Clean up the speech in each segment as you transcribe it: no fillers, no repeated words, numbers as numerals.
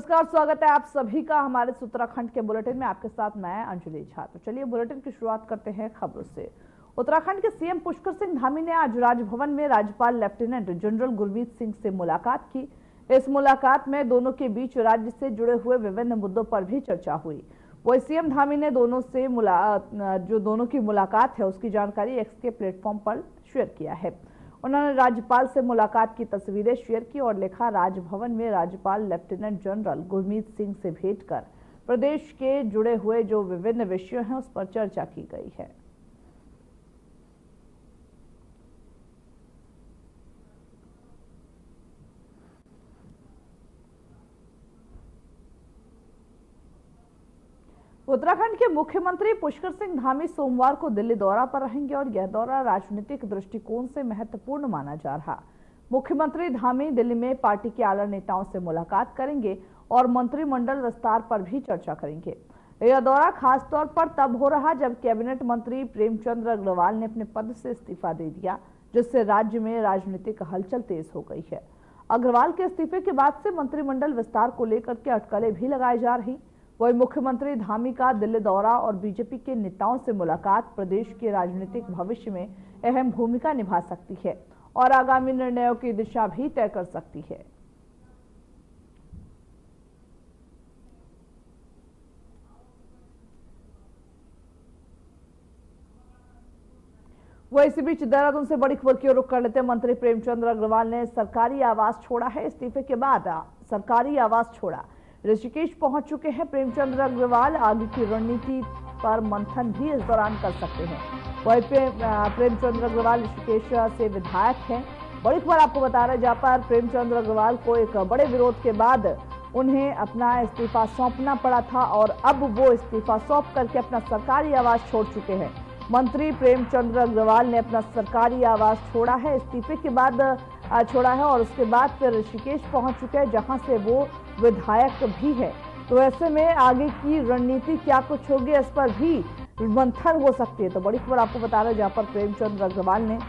नमस्कार, स्वागत है आप सभी का हमारे उत्तराखंड के बुलेटिन में। आपके साथ मैं अंजलि झा। तो चलिए बुलेटिन की शुरुआत करते हैं खबरों से। उत्तराखंड के सीएम पुष्कर सिंह धामी ने आज राजभवन में राज्यपाल लेफ्टिनेंट जनरल गुरमीत सिंह से मुलाकात की। इस मुलाकात में दोनों के बीच राज्य से जुड़े हुए विभिन्न मुद्दों पर भी चर्चा हुई। वही सीएम धामी ने दोनों की मुलाकात है उसकी जानकारी एक्स के प्लेटफॉर्म पर शेयर किया है। उन्होंने राज्यपाल से मुलाकात की तस्वीरें शेयर की और लिखा, राजभवन में राज्यपाल लेफ्टिनेंट जनरल गुरमीत सिंह से भेंट कर प्रदेश के जुड़े हुए जो विभिन्न विषय हैं उस पर चर्चा की गई है। उत्तराखंड के मुख्यमंत्री पुष्कर सिंह धामी सोमवार को दिल्ली दौरा पर रहेंगे और यह दौरा राजनीतिक दृष्टिकोण से महत्वपूर्ण माना जा रहा। मुख्यमंत्री धामी दिल्ली में पार्टी के आला नेताओं से मुलाकात करेंगे और मंत्रिमंडल विस्तार पर भी चर्चा करेंगे। यह दौरा खासतौर पर तब हो रहा जब कैबिनेट मंत्री प्रेमचंद अग्रवाल ने अपने पद से इस्तीफा दे दिया, जिससे राज्य में राजनीतिक हलचल तेज हो गई है। अग्रवाल के इस्तीफे के बाद से मंत्रिमंडल विस्तार को लेकर के अटकलें भी लगाई जा रही। वही मुख्यमंत्री धामी का दिल्ली दौरा और बीजेपी के नेताओं से मुलाकात प्रदेश के राजनीतिक भविष्य में अहम भूमिका निभा सकती है और आगामी निर्णयों की दिशा भी तय कर सकती है। वह इसी बीच देहरादून से बड़ी खबर की ओर रुख कर लेते मंत्री प्रेमचंद अग्रवाल ने सरकारी आवास छोड़ा है। इस्तीफे के बाद सरकारी आवास छोड़ा। ऋषिकेश पहुंच चुके हैं प्रेमचंद अग्रवाल। आगे की रणनीति पर मंथन भी इस दौरान कर सकते हैं। वही प्रेमचंद अग्रवाल ऋषिकेश से विधायक हैं। बड़ी खबर आपको बता रहे हैं, जहां पर प्रेमचंद अग्रवाल को एक बड़े विरोध के बाद उन्हें अपना इस्तीफा सौंपना पड़ा था और अब वो इस्तीफा सौंप करके अपना सरकारी आवास छोड़ चुके हैं। मंत्री प्रेमचंद अग्रवाल ने अपना सरकारी आवास छोड़ा है, इस्तीफे के बाद छोड़ा है और उसके बाद फिर ऋषिकेश पहुंच चुके हैं, जहां से वो विधायक भी है। तो ऐसे में आगे की रणनीति क्या कुछ होगी, इस पर भी मंथन हो सकती है। तो बड़ी खबर आपको बता रहे हैं, जहां पर प्रेमचंद अग्रवाल ने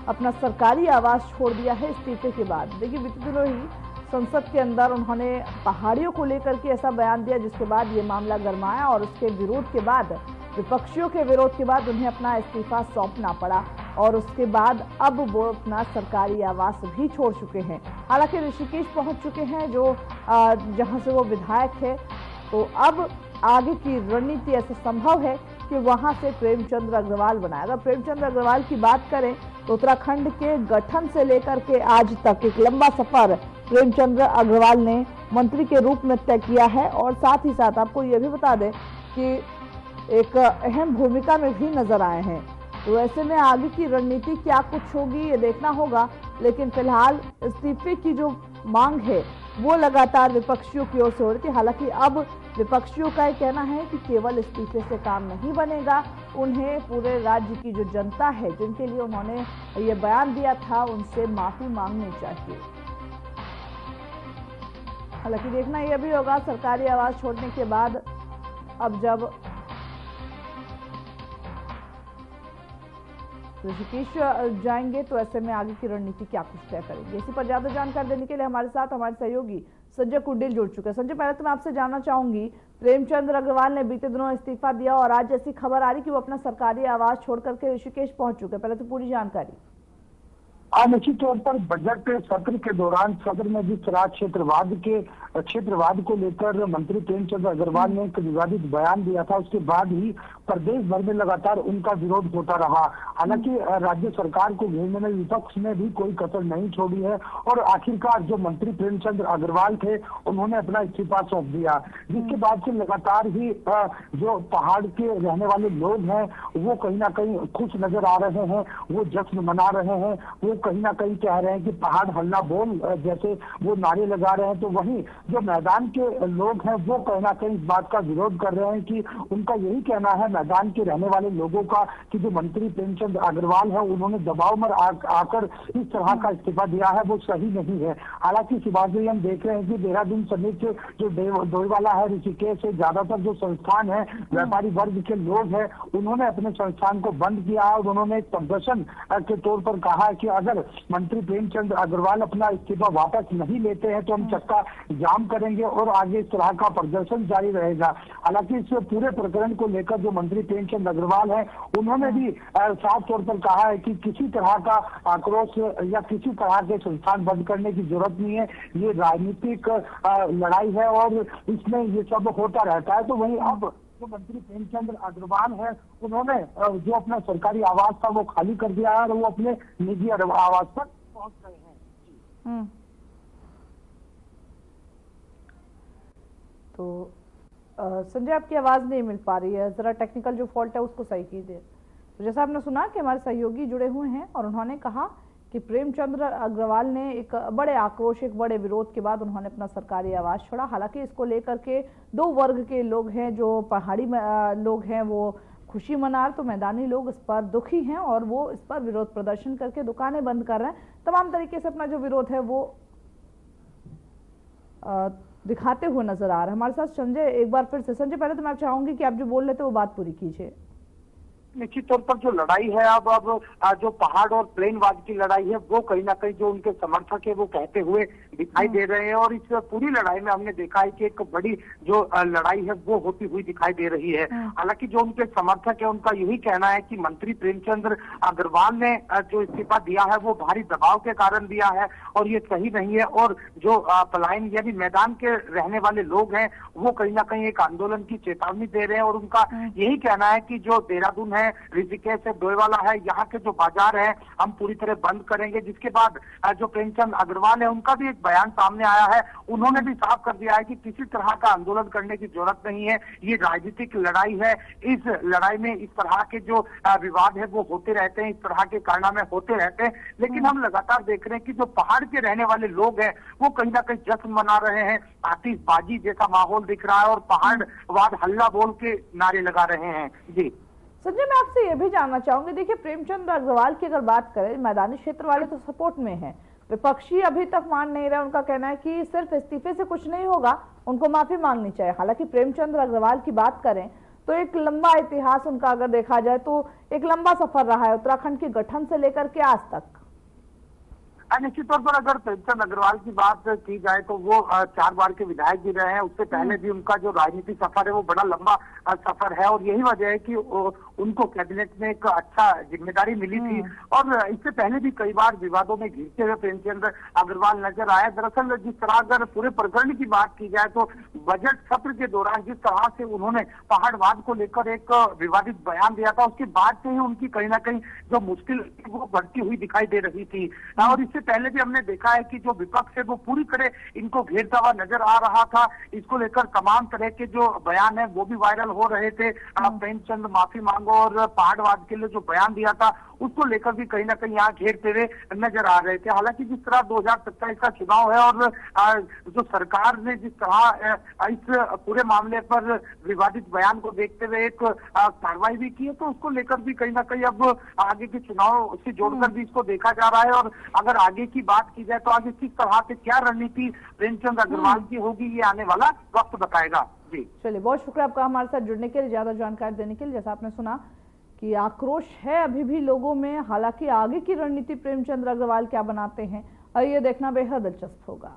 अपना सरकारी आवास छोड़ दिया है इस्तीफे के बाद। देखिए, बीते दिनों ही संसद के अंदर उन्होंने पहाड़ियों को लेकर के ऐसा बयान दिया, जिसके बाद ये मामला गरमाया और उसके विरोध के बाद, विपक्षियों के विरोध के बाद उन्हें अपना इस्तीफा सौंपना पड़ा और उसके बाद अब वो अपना सरकारी आवास भी छोड़ चुके हैं। हालांकि ऋषिकेश पहुंच चुके हैं, जो जहां से वो विधायक है। तो अब आगे की रणनीति ऐसा संभव है कि वहां से प्रेमचंद अग्रवाल बनाए। अगर प्रेमचंद अग्रवाल की बात करें तो उत्तराखंड के गठन से लेकर के आज तक एक लंबा सफर प्रेमचंद अग्रवाल ने मंत्री के रूप में तय किया है और साथ ही साथ आपको यह भी बता दें कि एक अहम भूमिका में भी नजर आए हैं। तो ऐसे में आगे की रणनीति क्या कुछ होगी ये देखना होगा, लेकिन फिलहाल इस्तीफे की जो मांग है वो लगातार विपक्षियों की ओर से हो रही थी। हालांकि अब विपक्षियों का ये कहना है कि केवल इस्तीफे से काम नहीं बनेगा, उन्हें पूरे राज्य की जो जनता है, जिनके लिए उन्होंने ये बयान दिया था, उनसे माफी मांगनी चाहिए। हालांकि देखना यह भी होगा सरकारी आवास छोड़ने के बाद अब जब ऋषिकेश जाएंगे तो ऐसे में आगे की रणनीति क्या कुछ तय करेंगे। इसी पर ज्यादा जानकारी देने के लिए हमारे साथ हमारे सहयोगी संजय कुंडिल जुड़ चुके हैं। संजय, पहले तो मैं आपसे जानना चाहूंगी, प्रेमचंद अग्रवाल ने बीते दिनों इस्तीफा दिया और आज ऐसी खबर आ रही कि वो अपना सरकारी आवास छोड़ करके ऋषिकेश पहुंच चुके हैं। पहले तो पूरी जानकारी। निश्चित तौर पर बजट सत्र के दौरान सदन में जिस तरह क्षेत्रवाद को लेकर मंत्री प्रेमचंद अग्रवाल ने एक विवादित बयान दिया था, उसके बाद ही प्रदेश भर में लगातार उनका विरोध होता रहा। हालांकि राज्य सरकार को घेरने में विपक्ष ने भी कोई कसर नहीं छोड़ी है और आखिरकार जो मंत्री प्रेमचंद अग्रवाल थे उन्होंने अपना इस्तीफा सौंप दिया, जिसके बाद से लगातार ही जो पहाड़ के रहने वाले लोग हैं वो कहीं ना कहीं खुश नजर आ रहे हैं, वो जश्न मना रहे हैं, वो कहीं ना कहीं कह रहे हैं कि पहाड़ हल्ला बोल जैसे वो नारे लगा रहे हैं। तो वहीं जो मैदान के लोग हैं वो कहीं ना कहीं इस बात का विरोध कर रहे हैं कि उनका यही कहना है मैदान के रहने वाले लोगों का कि जो मंत्री प्रेमचंद अग्रवाल है उन्होंने दबाव में आकर इस तरह का इस्तीफा दिया है वो सही नहीं है। हालांकि शिवाज जी हम देख रहे हैं कि देहरादून समेत जो डोईवाला है, ऋषिकेश से ज्यादातर जो संस्थान है, व्यापारी वर्ग के लोग हैं, उन्होंने अपने संस्थान को बंद किया है और उन्होंने एक प्रदर्शन के तौर पर कहा है कि अगर मंत्री प्रेमचंद अग्रवाल अपना इस्तीफा वापस नहीं लेते हैं तो हम चक्का जाम करेंगे और आगे इस तरह का प्रदर्शन जारी रहेगा। हालांकि इस पूरे प्रकरण को लेकर जो मंत्री प्रेमचंद अग्रवाल है उन्होंने भी साफ तौर पर कहा है कि किसी तरह का आक्रोश या किसी तरह के संस्थान बंद करने की जरूरत नहीं है, ये राजनीतिक लड़ाई है और इसमें ये सब होता रहता है। तो वहीं अब जो मंत्री प्रेमचंद अग्रवाल है उन्होंने जो अपना सरकारी आवास था वो खाली कर दिया है और वो अपने निजी आवास पर पहुंच गए हैं। तो संजय आपकी आवाज नहीं मिल पा रही है, जरा टेक्निकल जो फॉल्ट है उसको सही कीजिए। तो जैसा आपने सुना कि हमारे सहयोगी जुड़े हुए हैं और उन्होंने कहा कि प्रेमचंद अग्रवाल ने एक बड़े आक्रोश, एक बड़े विरोध के बाद उन्होंने अपना सरकारी आवास छोड़ा। हालांकि इसको लेकर के दो वर्ग के लोग हैं, जो पहाड़ी लोग हैं वो खुशी मना रहे, तो मैदानी लोग इस पर दुखी हैं और वो इस पर विरोध प्रदर्शन करके दुकानें बंद कर रहे हैं। तमाम तरीके से अपना जो विरोध है वो दिखाते हुए नजर आ रहा है। हमारे साथ संजय एक बार फिर से। संजय, पहले तो मैं चाहूंगी कि आप जो बोल रहे थे वो बात पूरी कीजिए। निश्चित तौर पर जो लड़ाई है अब जो पहाड़ और प्लेनवाद की लड़ाई है वो कहीं ना कहीं जो उनके समर्थक है वो कहते हुए दिखाई दे रहे हैं और इस पूरी लड़ाई में हमने देखा है कि एक बड़ी जो लड़ाई है वो होती हुई दिखाई दे रही है। हालांकि जो उनके समर्थक है उनका यही कहना है कि मंत्री प्रेमचंद अग्रवाल ने जो इस्तीफा दिया है वो भारी दबाव के कारण दिया है और ये सही नहीं है और जो पलायन यानी मैदान के रहने वाले लोग हैं वो कहीं ना कहीं एक आंदोलन की चेतावनी दे रहे हैं और उनका यही कहना है कि जो देहरादून है, ऋषिकेश है, डोईवाला है, यहाँ के जो बाजार है हम पूरी तरह बंद करेंगे। जिसके बाद जो प्रेमचंद अग्रवाल है उनका भी एक बयान सामने आया है, उन्होंने भी साफ कर दिया है कि किसी तरह का आंदोलन करने की जरूरत नहीं है, ये राजनीतिक लड़ाई है। इस लड़ाई में इस तरह के जो विवाद है वो होते रहते हैं, इस तरह के कारनामे होते रहते हैं, लेकिन हम लगातार देख रहे हैं कि जो पहाड़ के रहने वाले लोग हैं वो कहीं ना कहीं जश्न मना रहे हैं, आतिशबाजी जैसा माहौल दिख रहा है और पहाड़वाद हल्ला बोल के नारे लगा रहे हैं। जी संजय, मैं आपसे ये भी जानना चाहूंगी, देखिए प्रेमचंद अग्रवाल की अगर बात करें, मैदानी क्षेत्र वाले तो सपोर्ट में हैं, विपक्षी अभी तक मान नहीं रहे। उनका कहना है कि सिर्फ इस्तीफे से कुछ नहीं होगा, उनको माफी मांगनी चाहिए। हालांकि प्रेमचंद अग्रवाल की बात करें तो एक लंबा इतिहास उनका अगर देखा जाए तो एक लंबा सफर रहा है उत्तराखंड के गठन से लेकर के आज तक। निश्चित तौर पर अगर प्रेमचंद अग्रवाल की बात की जाए तो वो 4 बार के विधायक भी रहे हैं। उससे पहले भी उनका जो राजनीतिक सफर है वो बड़ा लंबा सफर है और यही वजह है कि उनको कैबिनेट में एक अच्छा जिम्मेदारी मिली थी और इससे पहले भी कई बार विवादों में घिरते हुए प्रेमचंद अग्रवाल नजर आए। दरअसल जिस तरह अगर पूरे प्रकरण की बात की जाए तो बजट सत्र के दौरान जिस तरह से उन्होंने पहाड़वाद को लेकर एक विवादित बयान दिया था, उसके बाद से ही उनकी कहीं ना कहीं जो मुश्किल वो बढ़ती हुई दिखाई दे रही थी। और इससे पहले भी हमने देखा है कि जो विपक्ष है वो पूरी तरह इनको घेरता हुआ नजर आ रहा था। इसको लेकर तमाम तरह के जो बयान है वो भी वायरल हो रहे थे। प्रेमचंद माफी मांगो और पहाड़वाद के लिए जो बयान दिया था उसको लेकर भी कहीं ना कहीं यहाँ घेरते हुए नजर आ रहे थे। हालांकि जिस तरह 2027 का चुनाव है और जो सरकार ने जिस तरह इस पूरे मामले पर विवादित बयान को देखते हुए एक कार्रवाई भी की है, तो उसको लेकर भी कहीं ना कहीं अब आगे के चुनाव से जोड़कर भी इसको देखा जा रहा है। और अगर आगे की बात की जाए तो आगे किस तरह से क्या रणनीति प्रेमचंद अग्रवाल की होगी ये आने वाला वक्त बताएगा। जी चलिए, बहुत शुक्रिया आपका हमारे साथ जुड़ने के लिए, ज्यादा जानकारी देने के लिए। जैसा आपने सुना कि आक्रोश है अभी भी लोगों में, हालांकि आगे की रणनीति प्रेमचंद अग्रवाल क्या बनाते हैं और ये देखना बेहद दिलचस्प होगा।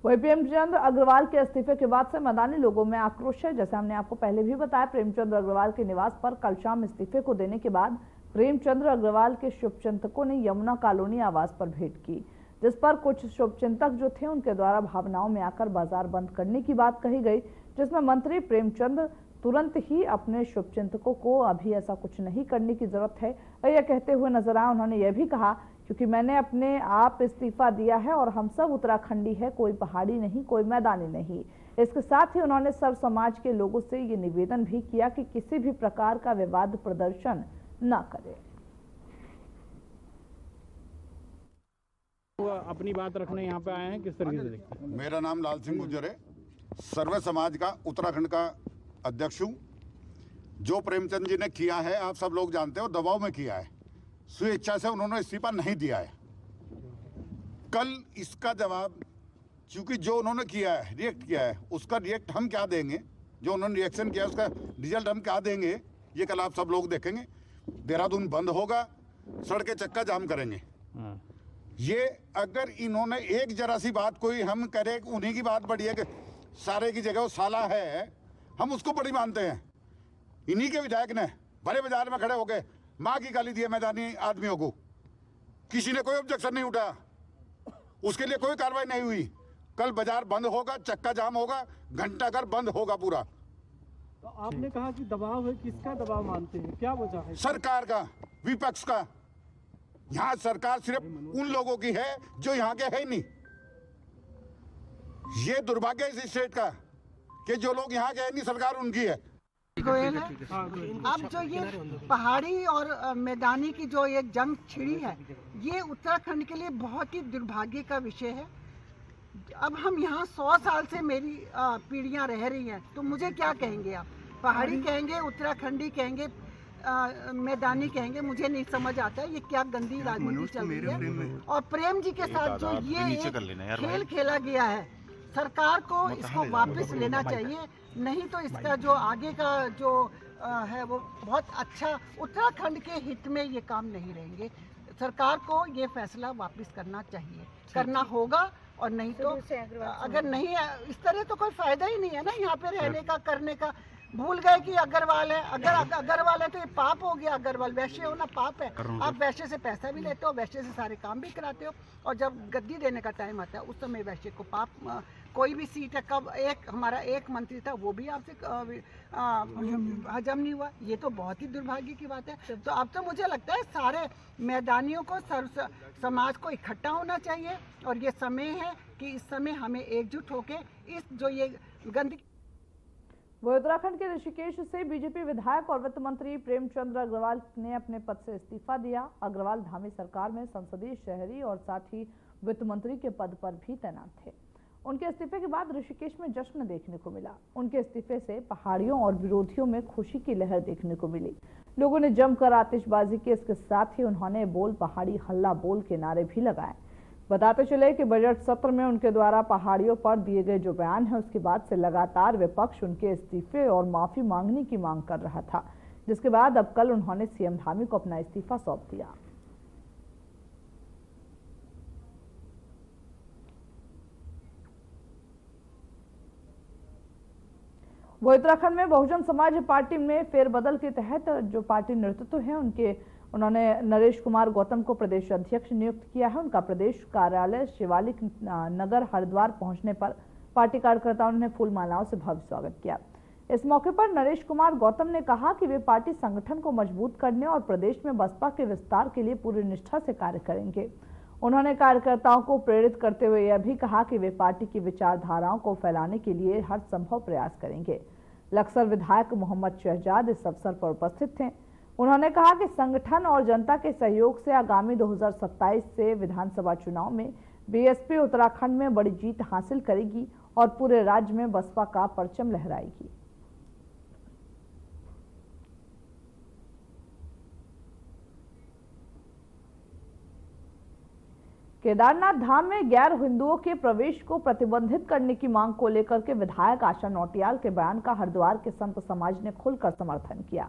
वही प्रेमचंद अग्रवाल के इस्तीफे के बाद से मैदानी लोगों में आक्रोश है। जैसे हमने आपको पहले भी बताया, प्रेमचंद अग्रवाल के निवास पर कल शाम इस्तीफे को देने के बाद प्रेमचंद अग्रवाल के शुभचिंतकों ने यमुना कॉलोनी आवास पर भेंट की, जिस पर कुछ शुभचिंतक जो थे उनके द्वारा भावनाओं में आकर बाजार बंद करने की बात कही गई, जिसमें मंत्री प्रेमचंद तुरंत ही अपने शुभचिंतकों को अभी ऐसा कुछ नहीं करने की जरूरत है यह कहते हुए नजर आए। उन्होंने यह भी कहा, क्योंकि मैंने अपने आप इस्तीफा दिया है और हम सब उत्तराखंडी है, कोई पहाड़ी नहीं, कोई मैदानी नहीं। इसके साथ ही उन्होंने सर्व समाज के लोगों से ये निवेदन भी किया कि किसी भी प्रकार का विवाद प्रदर्शन न करें। अपनी बात रखने यहाँ पे आए हैं, किस तरीके से देखते हैं? मेरा नाम लाल सिंह गुर्जर है, सर्व समाज का उत्तराखंड का अध्यक्ष हूँ। जो प्रेमचंद जी ने किया है आप सब लोग जानते हो, दबाव में किया है, स्वेच्छा से उन्होंने इस्तीफा नहीं दिया है। कल इसका जवाब, क्योंकि जो उन्होंने किया है, रिएक्ट किया है, उसका रिएक्ट हम क्या देंगे, जो उन्होंने रिएक्शन किया उसका रिजल्ट हम क्या देंगे, ये कल आप सब लोग देखेंगे। देहरादून बंद होगा, सड़कें चक्का जाम करेंगे। ये अगर इन्होंने एक जरा सी बात कोई हम करें, उन्हीं की बात बड़ी है कि सारे की जगह वो साला है, हम उसको बड़ी मानते हैं। इन्हीं के विधायक ने बड़े बाजार में खड़े होके माँ की गाली दी है मैदानी आदमियों को, किसी ने कोई ऑब्जेक्शन नहीं उठाया, उसके लिए कोई कार्रवाई नहीं हुई। कल बाजार बंद होगा, चक्का जाम होगा, घंटाघर बंद होगा पूरा। तो आपने कहा कि दबाव है, किसका दबाव मानते हैं, क्या वजह है? सरकार का, विपक्ष का। यहाँ सरकार सिर्फ उन लोगों की है जो यहाँ के है ही नहीं। ये दुर्भाग्य है इस स्टेट का कि जो लोग यहाँ के है नहीं, सरकार उनकी है। गोयल है। अब जो ये पहाड़ी और मैदानी की जो एक जंग छिड़ी है, ये उत्तराखंड के लिए बहुत ही दुर्भाग्य का विषय है। अब हम यहाँ 100 साल से मेरी पीढ़ियाँ रह रही हैं, तो मुझे क्या कहेंगे आप? पहाड़ी कहेंगे, उत्तराखंडी कहेंगे, मैदानी कहेंगे, मुझे नहीं समझ आता है ये क्या गंदी राजनीति चल रही है। और प्रेम जी के साथ जो ये खेल खेला गया है, सरकार को इसको वापस लेना चाहिए, नहीं तो इसका जो आगे का जो है वो बहुत अच्छा, उत्तराखंड के हित में ये काम नहीं रहेंगे। सरकार को ये फैसला वापस करना चाहिए, करना होगा। और नहीं तो अगर नहीं इस तरह तो कोई फायदा ही नहीं है ना यहाँ पे रहने का, करने का। भूल गए कि अग्रवाल है, अगर अग्रवाल है तो ये पाप हो गया। अग्रवाल वैश्य होना पाप है। आप वैश्य से पैसा भी लेते हो, वैश्य से सारे काम भी कराते हो, और जब गद्दी देने का टाइम आता है उस समय वैश्य को पाप। कोई भी सीट है, कब हमारा एक मंत्री था वो भी आपसे हजम नहीं हुआ, ये तो बहुत ही दुर्भाग्य की बात है। तो अब तो मुझे लगता है सारे मैदानियों को, समाज को इकट्ठा होना चाहिए, और ये समय है कि इस समय हमें एकजुट होके इस जो ये गंदगी। वो उत्तराखंड के ऋषिकेश से बीजेपी विधायक और वित्त मंत्री प्रेमचंद्र अग्रवाल ने अपने पद से इस्तीफा दिया। अग्रवाल धामी सरकार में संसदीय, शहरी और साथ ही वित्त मंत्री के पद पर भी तैनात थे। उनके इस्तीफे के बाद ऋषिकेश में जश्न देखने को मिला। उनके इस्तीफे से पहाड़ियों और विरोधियों में खुशी की लहर देखने को मिली। लोगों ने जमकर आतिशबाजी की, इसके साथ ही उन्होंने बोल पहाड़ी हल्ला बोल के नारे भी लगाए। बताते चले कि बजट सत्र में उनके द्वारा पहाड़ियों पर दिए गए जो बयान है, उसके बाद से लगातार विपक्ष उनके इस्तीफे और माफी मांगने की मांग कर रहा था, जिसके बाद अब कल उन्होंने सीएम धामी को अपना इस्तीफा सौंप दिया। वो उत्तराखंड में बहुजन समाज पार्टी में फेरबदल के तहत जो पार्टी नेतृत्व है उन्होंने नरेश कुमार गौतम को प्रदेश अध्यक्ष नियुक्त किया है। उनका प्रदेश कार्यालय शिवालिक नगर हरिद्वार पहुंचने पर पार्टी कार्यकर्ताओं ने फूल मालाओं से भव्य स्वागत किया। इस मौके पर नरेश कुमार गौतम ने कहा कि वे पार्टी संगठन को मजबूत करने और प्रदेश में बसपा के विस्तार के लिए पूरी निष्ठा से कार्य करेंगे। उन्होंने कार्यकर्ताओं को प्रेरित करते हुए यह भी कहा कि वे पार्टी की विचारधाराओं को फैलाने के लिए हर संभव प्रयास करेंगे। लक्सर विधायक मोहम्मद शहजाद इस अवसर पर उपस्थित थे। उन्होंने कहा कि संगठन और जनता के सहयोग से आगामी 2027 से विधानसभा चुनाव में बीएसपी उत्तराखंड में बड़ी जीत हासिल करेगी और पूरे राज्य में बसपा का परचम लहराएगी। केदारनाथ धाम में गैर हिंदुओं के प्रवेश को प्रतिबंधित करने की मांग को लेकर के विधायक आशा नौटियाल के बयान का हरिद्वार के संत समाज ने खुलकर समर्थन किया।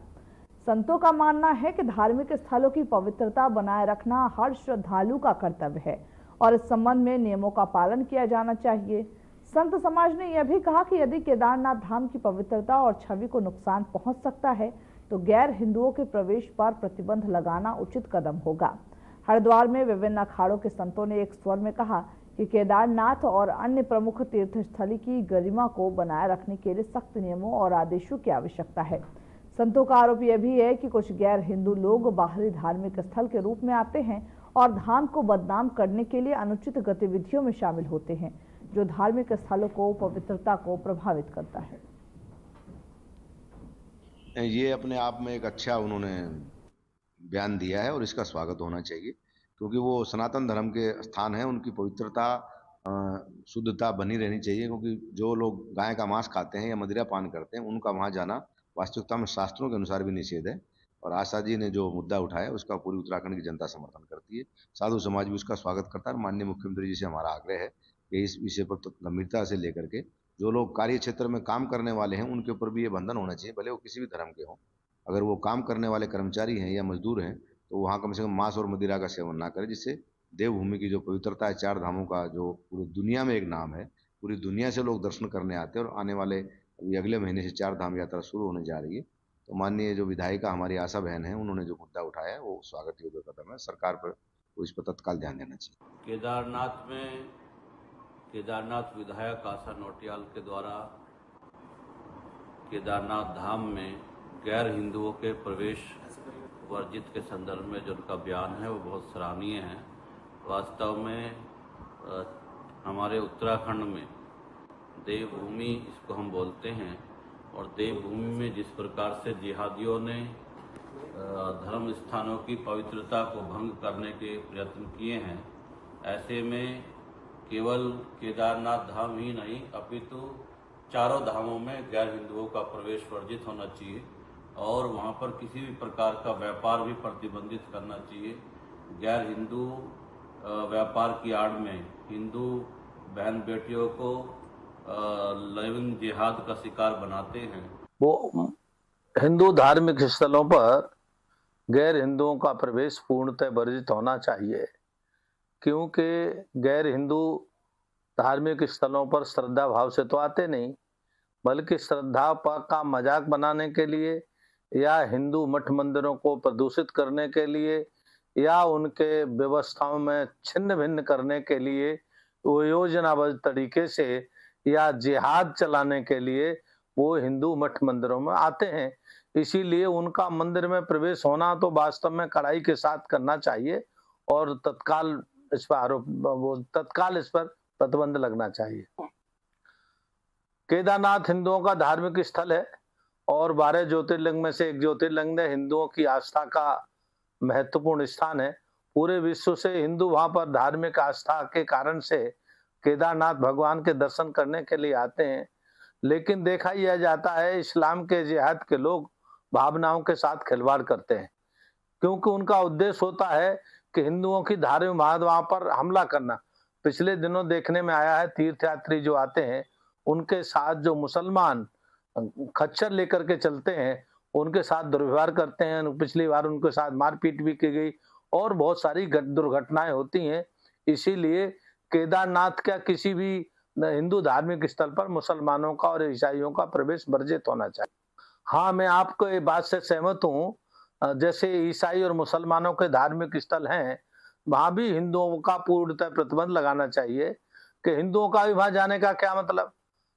संतों का मानना है कि धार्मिक स्थलों की पवित्रता बनाए रखना हर श्रद्धालु का कर्तव्य है और इस संबंध में नियमों का पालन किया जाना चाहिए। संत समाज ने यह भी कहा कि यदि केदारनाथ धाम की पवित्रता और छवि को नुकसान पहुंच सकता है तो गैर हिंदुओं के प्रवेश पर प्रतिबंध लगाना उचित कदम होगा। हरिद्वार में विभिन्न अखाड़ों के संतों ने एक स्वर में कहा कि केदारनाथ और अन्य प्रमुख तीर्थस्थली की गरिमा को बनाए रखने के लिए सख्त नियमों और आदेशों की आवश्यकता है। संतों का आरोप यह भी है कि कुछ गैर हिंदू लोग बाहरी धार्मिक स्थल के रूप में आते हैं और धाम को बदनाम करने के लिए अनुचित गतिविधियों में शामिल होते हैं, जो धार्मिक स्थलों को पवित्रता को प्रभावित करता है। ये अपने आप में एक अच्छा उन्होंने बयान दिया है और इसका स्वागत होना चाहिए, क्योंकि वो सनातन धर्म के स्थान है, उनकी पवित्रता शुद्धता बनी रहनी चाहिए, क्योंकि जो लोग गाय का मांस खाते हैं या मदिरा पान करते हैं उनका वहाँ जाना वास्तविकता में शास्त्रों के अनुसार भी निषेध है। और आशा जी ने जो मुद्दा उठाया उसका पूरी उत्तराखंड की जनता समर्थन करती है, साधु समाज भी उसका स्वागत करता है। माननीय मुख्यमंत्री जी से हमारा आग्रह है कि इस विषय पर गंभीरता से लेकर के जो लोग कार्य क्षेत्र में काम करने वाले हैं उनके ऊपर भी ये बंधन होना चाहिए, भले वो किसी भी धर्म के हों। अगर वो काम करने वाले कर्मचारी हैं या मजदूर हैं तो वहाँ कम से कम मांस और मदिरा का सेवन ना करें, जिससे देवभूमि की जो पवित्रता है, चार धामों का जो पूरी दुनिया में एक नाम है, पूरी दुनिया से लोग दर्शन करने आते हैं। और आने वाले अगले महीने से चार धाम यात्रा शुरू होने जा रही है। तो माननीय जो विधायिका हमारी आशा बहन है, उन्होंने जो मुद्दा उठाया है वो स्वागत योग्य कदम है। सरकार पर इस पर तत्काल ध्यान देना चाहिए। केदारनाथ में केदारनाथ विधायक आशा नौटियाल के द्वारा केदारनाथ धाम में गैर हिंदुओं के प्रवेश वर्जित के संदर्भ में जो उनका बयान है वो बहुत सराहनीय है। वास्तव में हमारे उत्तराखंड में देवभूमि इसको हम बोलते हैं, और देवभूमि में जिस प्रकार से जिहादियों ने धर्म स्थानों की पवित्रता को भंग करने के प्रयत्न किए हैं, ऐसे में केवल केदारनाथ धाम ही नहीं अपितु चारों धामों में गैर हिंदुओं का प्रवेश वर्जित होना चाहिए और वहाँ पर किसी भी प्रकार का व्यापार भी प्रतिबंधित करना चाहिए। गैर हिंदू व्यापार की आड़ में हिंदू बहन बेटियों को लिविंग जिहाद का शिकार बनाते हैं। वो हिंदू धार्मिक स्थलों पर गैर हिंदुओं का प्रवेश पूर्णतः वर्जित होना चाहिए, क्योंकि गैर हिंदू धार्मिक स्थलों पर श्रद्धा भाव से तो आते नहीं, बल्कि श्रद्धा का मजाक बनाने के लिए या हिंदू मठ मंदिरों को प्रदूषित करने के लिए या उनके व्यवस्थाओं में छिन्न भिन्न करने के लिए वो योजनाबद्ध तरीके से या जिहाद चलाने के लिए वो हिंदू मठ मंदिरों में आते हैं। इसीलिए उनका मंदिर में प्रवेश होना तो वास्तव में कड़ाई के साथ करना चाहिए और तत्काल इस पर प्रतिबंध लगना चाहिए। केदारनाथ हिंदुओं का धार्मिक स्थल है और 12 ज्योतिर्लिंग में से एक ज्योतिर्लिंग है। हिंदुओं की आस्था का महत्वपूर्ण स्थान है। पूरे विश्व से हिंदू वहां पर धार्मिक आस्था के कारण से केदारनाथ भगवान के दर्शन करने के लिए आते हैं। लेकिन देखा यह जाता है इस्लाम के जिहाद के लोग भावनाओं के साथ खिलवाड़ करते हैं, क्योंकि उनका उद्देश्य होता है कि हिंदुओं की धार्मिक वहां पर हमला करना। पिछले दिनों देखने में आया है तीर्थयात्री जो आते हैं उनके साथ जो मुसलमान खच्चर लेकर के चलते हैं उनके साथ दुर्व्यवहार करते हैं। पिछली बार उनके साथ मारपीट भी की गई और बहुत सारी दुर्घटनाएं होती हैं। इसीलिए केदारनाथ का किसी भी हिंदू धार्मिक स्थल पर मुसलमानों का और ईसाइयों का प्रवेश वर्जित होना चाहिए। हाँ, मैं आपको ये बात से सहमत हूँ। जैसे ईसाई और मुसलमानों के धार्मिक स्थल हैं, वहां भी हिंदुओं का पूर्णतः प्रतिबंध लगाना चाहिए कि हिंदुओं का भी वहां जाने का क्या मतलब।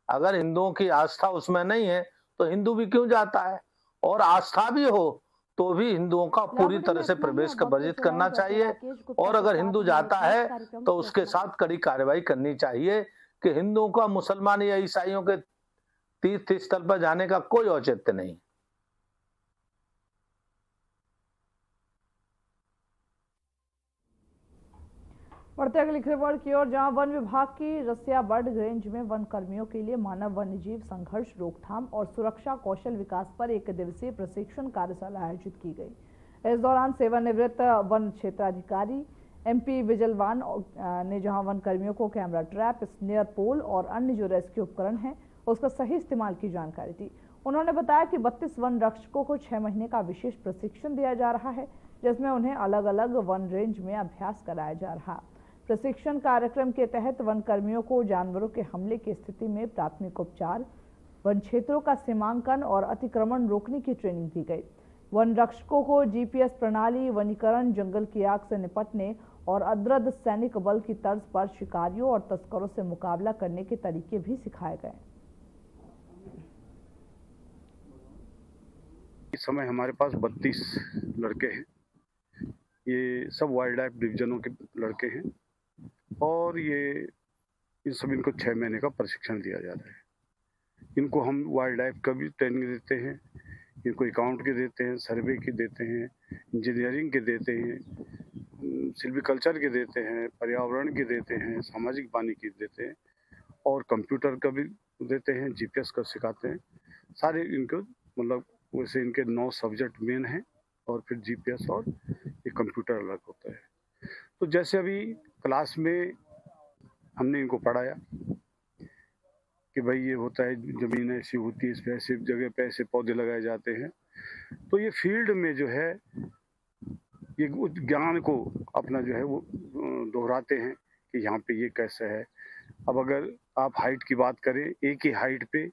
अगर हिंदुओं की आस्था उसमें नहीं है तो हिंदू भी क्यों जाता है, और आस्था भी हो तो भी हिंदुओं का पूरी तरह से प्रवेश का वर्जित करना चाहिए। और अगर हिंदू जाता है तो उसके साथ कड़ी कार्रवाई करनी चाहिए कि हिंदुओं का मुसलमान या ईसाइयों के तीर्थ स्थल पर जाने का कोई औचित्य नहीं। बढ़ते अगली खबर की ओर, जहां वन विभाग की रसियाबर्ड रेंज में वन कर्मियों के लिए मानव वन्यजीव संघर्ष रोकथाम और सुरक्षा कौशल विकास पर एक दिवसीय प्रशिक्षण कार्यशाला आयोजित की गई। इस दौरान सेवानिवृत्त वन क्षेत्राधिकारी MP विजलवान ने जहां वन कर्मियों को कैमरा ट्रैप, स्नेयर पोल और अन्य जो रेस्क्यू उपकरण हैं उसका सही इस्तेमाल की जानकारी दी। उन्होंने बताया कि 32 वन रक्षकों को 6 महीने का विशेष प्रशिक्षण दिया जा रहा है, जिसमें उन्हें अलग अलग वन रेंज में अभ्यास कराया जा रहा। प्रशिक्षण कार्यक्रम के तहत वन कर्मियों को जानवरों के हमले की स्थिति में प्राथमिक उपचार, वन क्षेत्रों का सीमांकन और अतिक्रमण रोकने की ट्रेनिंग दी गई। वन रक्षकों को GPS प्रणाली, वनीकरण, जंगल की आग से निपटने और अर्ध सैनिक बल की तर्ज पर शिकारियों और तस्करों से मुकाबला करने के तरीके भी सिखाए गए। इस समय हमारे पास 32 लड़के हैं। ये सब वाइल्ड लाइफ डिवीजनों के लड़के हैं और इनको 6 महीने का प्रशिक्षण दिया जा रहा है। इनको हम वाइल्ड लाइफ का भी ट्रेनिंग देते हैं, इनको अकाउंट के देते हैं, सर्वे की देते हैं, इंजीनियरिंग के देते हैं, सिल्वीकल्चर के देते हैं, पर्यावरण के देते हैं, सामाजिक वानिकी देते हैं और कंप्यूटर का भी देते हैं, जीपीएस का सिखाते हैं। सारे इनको मतलब वैसे इनके 9 सब्जेक्ट मेन हैं और फिर जीपीएस और ये कंप्यूटर अलग होता है। तो जैसे अभी क्लास में हमने इनको पढ़ाया कि भाई ये होता है, ज़मीन ऐसी होती है, इस पे ऐसी जगह पे ऐसे पौधे लगाए जाते हैं। तो ये फील्ड में जो है ये ज्ञान को अपना जो है वो दोहराते हैं कि यहाँ पे ये कैसा है। अब अगर आप हाइट की बात करें, एक ही हाइट पे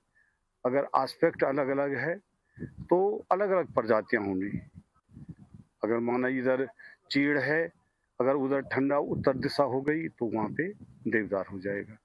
अगर एस्पेक्ट अलग अलग है तो अलग अलग प्रजातियाँ होंगी। अगर माना इधर चीड़ है, अगर उधर ठंडा उत्तर दिशा हो गई तो वहाँ पे देवदार हो जाएगा।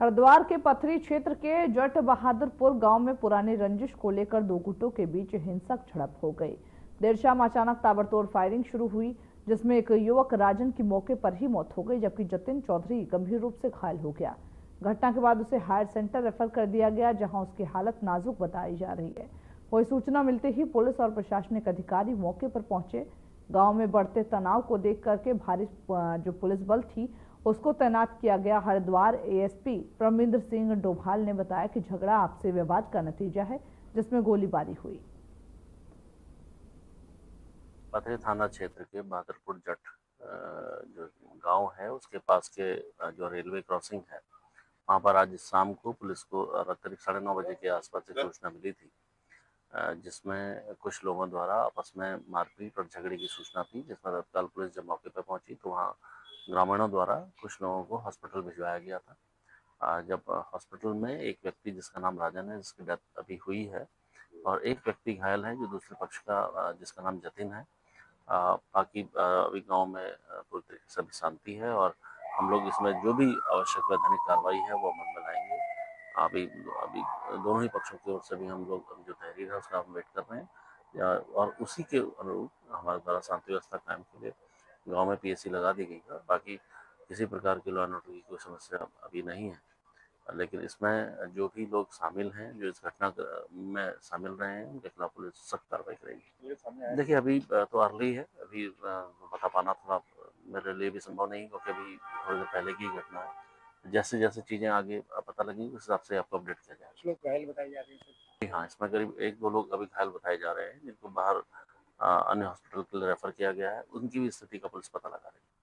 हरिद्वार के पथरी क्षेत्र के जट बहादुरपुर गांव में पुरानी रंजिश को लेकर दो गुटों के बीच हिंसक झड़प हो गई। देर शाम अचानक ताबड़तोड़ फायरिंग शुरू हुई, जिसमें एक युवक राजन की मौके पर ही मौत हो गई, जबकि जतिन चौधरी गंभीर रूप से घायल हो गया। घटना के बाद उसे हायर सेंटर रेफर कर दिया गया, जहां उसकी हालत नाजुक बताई जा रही है। वही सूचना मिलते ही पुलिस और प्रशासनिक अधिकारी मौके पर पहुंचे। गांव में बढ़ते तनाव को देख करके भारी जो पुलिस बल थी उसको तैनात किया गया। हरिद्वार एएसपी प्रमिंदर सिंह डोभाल ने बताया कि झगड़ा आपसी विवाद का नतीजा है, जिसमें गोलीबारी हुई। पथरी थाना क्षेत्र के बहादुरपुर जट जो गांव है उसके पास के जो रेलवे क्रॉसिंग है, वहां पर आज शाम को पुलिस को करीब 9:30 बजे के आसपास एक सूचना मिली थी, जिसमें कुछ लोगों द्वारा आपस में मारपीट और झगड़े की सूचना थी। जिसमें तत्काल पुलिस जब मौके पर पहुंची तो वहां ग्रामीणों द्वारा कुछ लोगों को हॉस्पिटल भिजवाया गया था। जब हॉस्पिटल में एक व्यक्ति जिसका नाम राजन है, जिसकी डेथ अभी हुई है, और एक व्यक्ति घायल है जो दूसरे पक्ष का जिसका नाम जतिन है। बाकी अभी गांव में पूरी तरीके से शांति है और हम लोग इसमें जो भी आवश्यक वैधानिक कार्रवाई है वो अमल में लाएंगे। अभी दोनों ही पक्षों की ओर से भी हम लोग जो तहरीर है उसका हम वेट कर रहे हैं, और उसी के अनुरूप हमारे द्वारा शांति व्यवस्था कायम के लिए गांव में पीएससी लगा दी गई है। बाकी किसी प्रकार की लॉ एंड ऑर्डर की कोई समस्या अभी नहीं है, लेकिन इसमें जो भी लोग शामिल हैं, जो इस घटना में शामिल रहे हैं, उनके खिलाफ पुलिस सख्त कार्रवाई करेगी। देखिए अभी तो अर्ली है, अभी बता पाना थोड़ा मेरे लिए भी संभव नहीं, क्योंकि अभी थोड़ी देर पहले की घटना है। जैसे जैसे चीजें आगे पता लगी उस हिसाब से आपको अपडेट किया जाएगा। लोग घायल बताए जा रहे हैं? हाँ, इसमें करीब 1-2 लोग अभी घायल बताए जा रहे हैं, जिनको बाहर अन्य हॉस्पिटल के लिए रेफर किया गया है। उनकी भी स्थिति का पुलिस पता लगा रही है।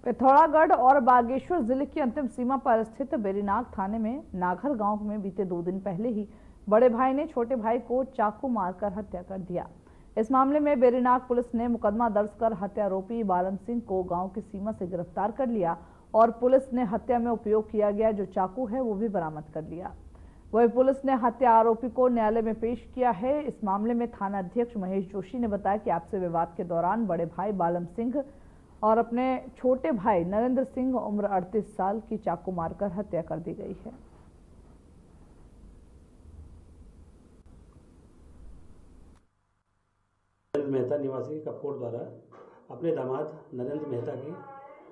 पिथौरागढ़ और बागेश्वर जिले की अंतिम सीमा पर स्थित बेरीनाग थाने में नाघर गांव में बीते 2 दिन पहले ही बड़े भाई ने छोटे भाई को चाकू मारकर हत्या कर दिया। इस मामले में बेरीनाग पुलिस ने मुकदमा दर्ज कर हत्यारोपी बालन सिंह को गांव की सीमा से गिरफ्तार कर लिया और पुलिस ने हत्या में उपयोग किया गया जो चाकू है वो भी बरामद कर लिया। वही पुलिस ने हत्या आरोपी को न्यायालय में पेश किया है। इस मामले में थाना अध्यक्ष महेश जोशी ने बताया कि आपसी विवाद के दौरान बड़े भाई बालन सिंह और अपने छोटे भाई नरेंद्र सिंह उम्र 38 साल की चाकू मारकर हत्या कर दी गई है। मेहता निवासी कपकोट द्वारा अपने दामाद नरेंद्र मेहता की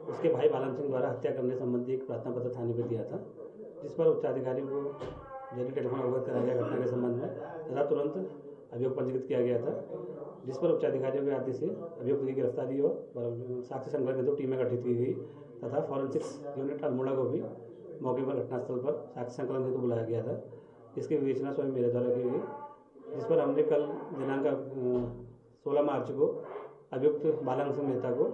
उसके भाई बालन सिंह द्वारा हत्या करने संबंधी एक प्रार्थना पत्र थाने पर दिया था, जिस पर उच्चाधिकारियों को जल्दी टेलीफोन अवगत कराया गया घटना के संबंध में तथा तुरंत अभियोग पंजीकृत किया गया था, जिस पर उच्चाधिकारियों के आदेश से अभियुक्त की गिरफ्तारी और साक्ष्य संग्रह हेतु टीमें गठित की गई तथा फॉरेंसिक्स यूनिट अल्मोड़ा को भी मौके पर घटनास्थल पर साक्ष्य संकलन हेतु बुलाया गया था। इसकी विवेचना स्वयं मेरे द्वारा की गई, जिस पर हमने कल दिनांक 16 मार्च को अभियुक्त बालन सिंह मेहता को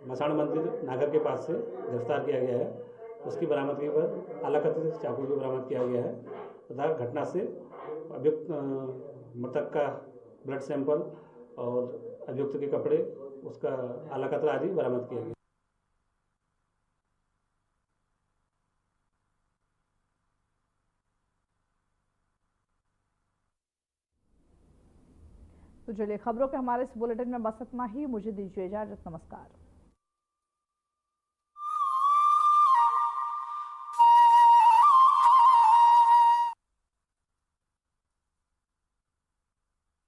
मसान मंदिर नागर के पास से गिरफ्तार किया गया है। उसकी बरामदगी पर आलाकथित चाकू भी बरामद किया गया है तथा घटना से अभियुक्त मृतक का ब्लड सैंपल और अभियुक्त के कपड़े, उसका आलाकतरा आदि बरामद किया गया। तो चलिए खबरों के हमारे इस बुलेटिन में बस इतना ही। मुझे दीजिए इजाजत। नमस्कार।